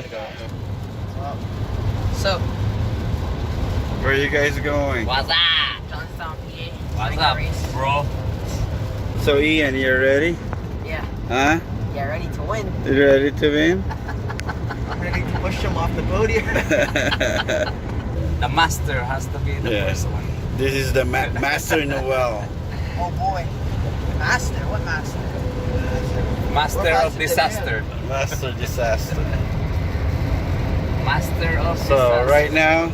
gonna go. So, where are you guys going? What's up? Johnstown, PA. What's up, bro? So Ian, you ready? Yeah. Huh? Yeah, ready to win. You ready to win? I'm ready to push him off the boat here. The master has to be the first one. This is the master in the well. Oh boy. Master? What master? Master of disaster. Master disaster. Master of So disaster. right now,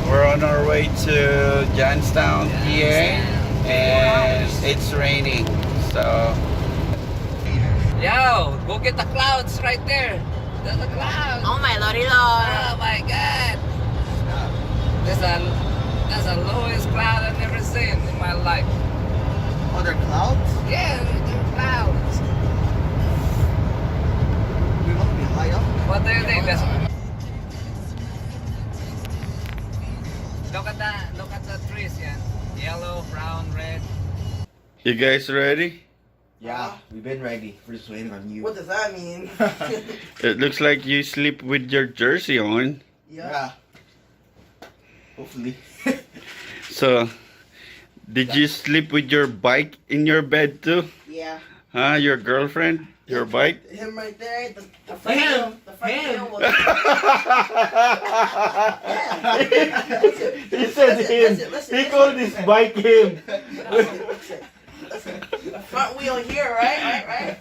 we're on our way to Johnstown, PA, and it's raining. So Yo, go get the clouds right there. There's the clouds. Oh my lordy lord. Oh my god. That's the lowest cloud I've ever seen in my life. Oh, they're clouds? Yeah, they're clouds. We must be high up. What do you think? Look at the trees, yeah. Yellow, brown, red. you guys ready? Yeah, we've been ready. We're just waiting on you. What does that mean? It looks like you sleep with your jersey on. Yeah. Hopefully. So, did you sleep with your bike in your bed too? Yeah. Huh? Your girlfriend? Your bike? Him right there. The front wheel. The front wheel was. He said him. He called his bike him. The front wheel here, right?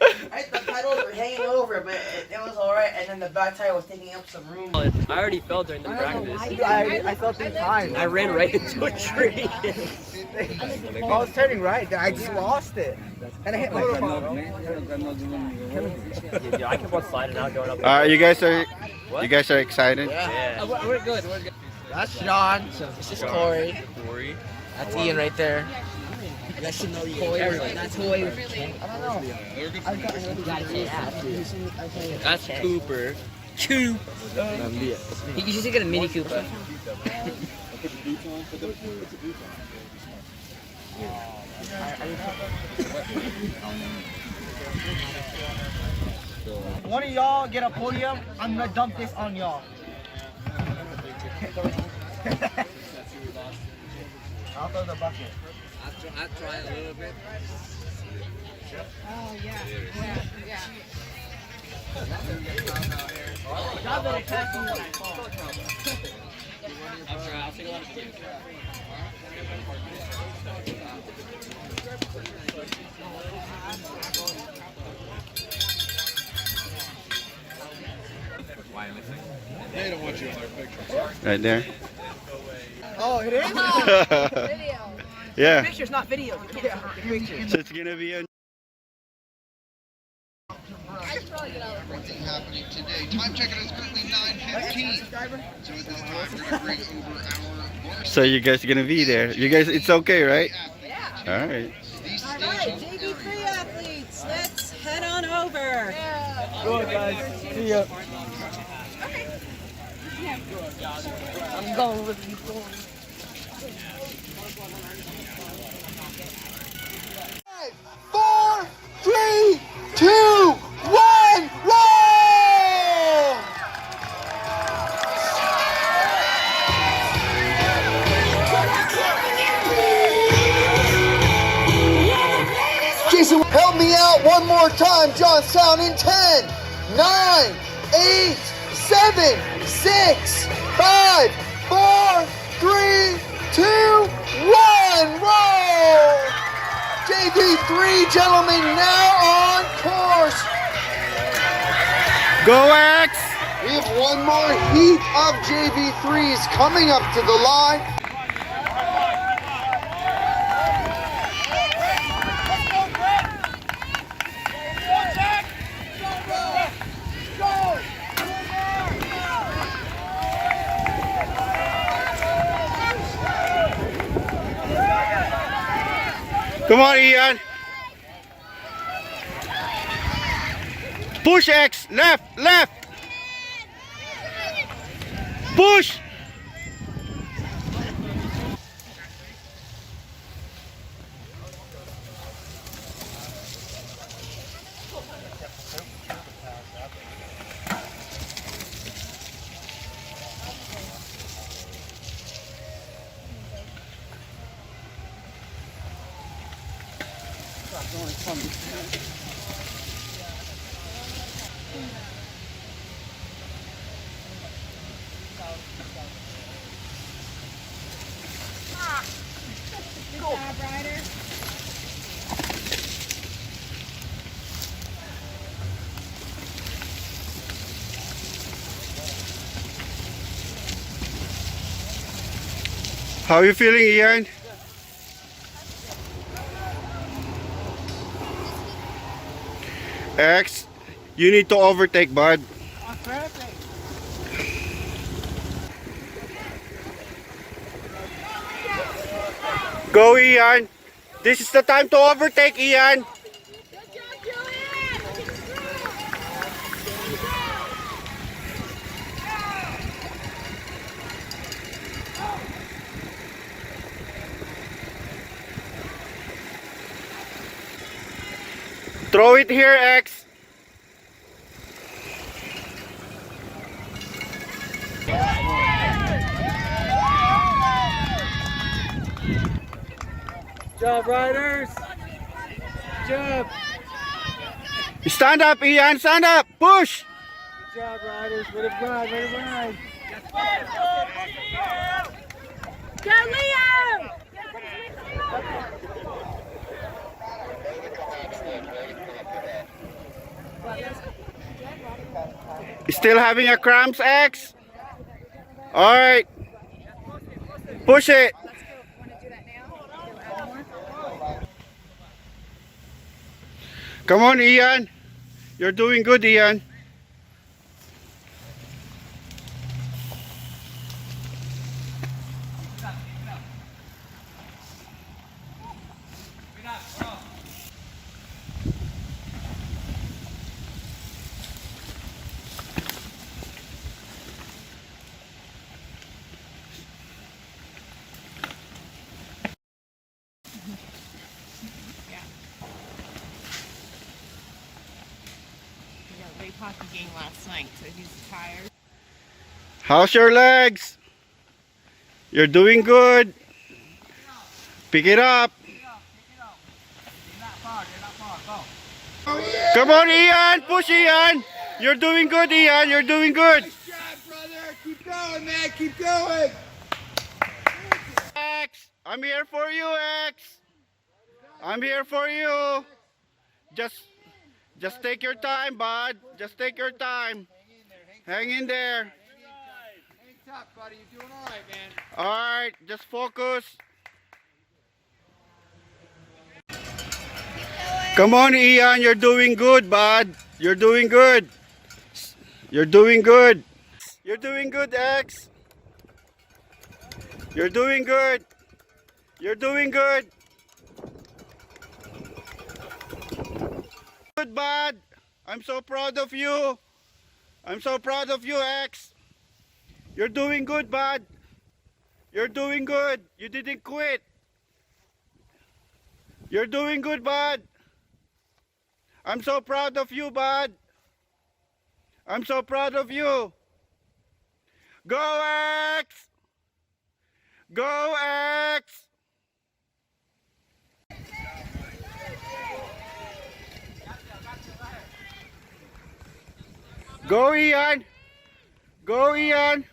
The pedals were hanging over, but it was alright. And then the back tire was taking up some room. I already fell during the practice. I felt 3 times. I ran right into a tree. I was turning right. I just lost it. And I hit my Yeah, I kept on sliding out, going up. You guys are excited? Yeah. We're good. That's John. This is Corey. That's Ian right there. That should know you. That's Toy. I don't know. That's Cooper. You should get a Mini Cooper. One of y'all get a podium. I'm gonna dump this on y'all. I'll throw the bucket. I'll try a little bit. Oh, yeah. Y'all better catch me when I fall. I'll take a lot of pictures. They don't want you in their picture. Right there. Oh, it is? Video. Yeah. Pictures, not videos. You can't pictures. So it's gonna be a I should probably get out of the Everything happening today. Time check is currently 9:15. So at this time, we're going to bring over our So you guys are gonna be there. You guys, it's okay, right? Yeah. All right. All right, JV3 athletes, let's head on over. Go on, guys. See ya. I'm going with you. 4, 3, 2, 1, roll! Jason, help me out one more time. Johnstown in 10, 9, 8, 7, 6, 5, 4, 3, 2, 1, roll! JV3, gentlemen, now on course. Go X! We have one more heat of JV3s coming up to the line. Come on, Ian. Push X. Left. Push. How you feeling, Ian? X, you need to overtake, bud. Go, Ian. This is the time to overtake, Ian. Throw it here, X. Job, riders. Job. Stand up, Ian. Stand up. Push. Good job, riders. Let it ride. Let it ride. Go, Leo! Still having a cramps, X? All right. Push it. Come on, Ian. You're doing good, Ian. Late hockey game last night, so he's tired. How's your legs? You're doing good. Pick it up. Come on, Ian. Push, Ian. You're doing good, Ian. You're doing good. Nice job, brother. Keep going, man. Keep going. X, I'm here for you, X. I'm here for you. Just take your time, bud. Just take your time. Hang in there. Hang tough, buddy. You're doing all right, man. All right, just focus. Come on, Ian. You're doing good, bud. You're doing good. You're doing good. You're doing good, X. You're doing good. You're doing good. Good, bud. I'm so proud of you. I'm so proud of you, X. You're doing good, bud. You're doing good. You didn't quit. You're doing good, bud. I'm so proud of you, bud. I'm so proud of you. Go, X. Go, X. Go, Ian. Go, Ian.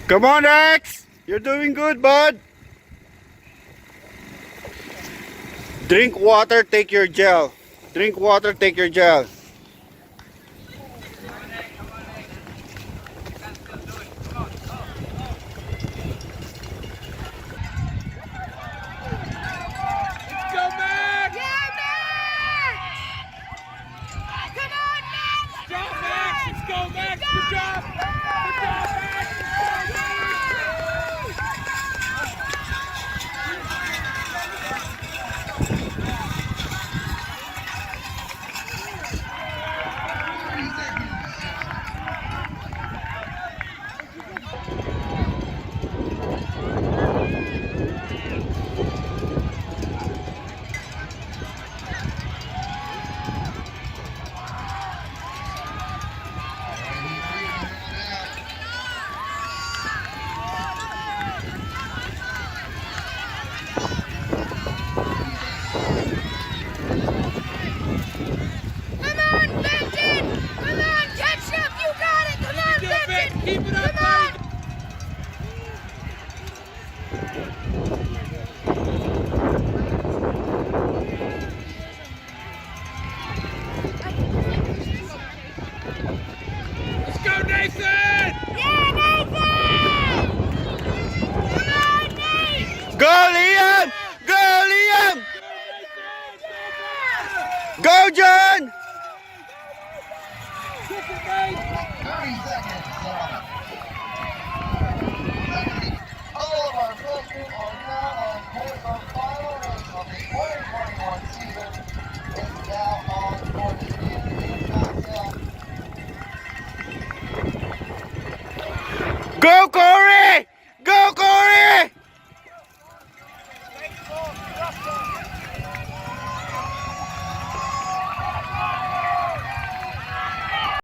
Come on, X. You're doing good, bud. Drink water, take your gel. Drink water, take your gel. Go, John! 30 seconds. All of our freshmen are now on course. Our final race of the 2021 season is now on course here in Johnstown. Go, Corey! Go, Corey!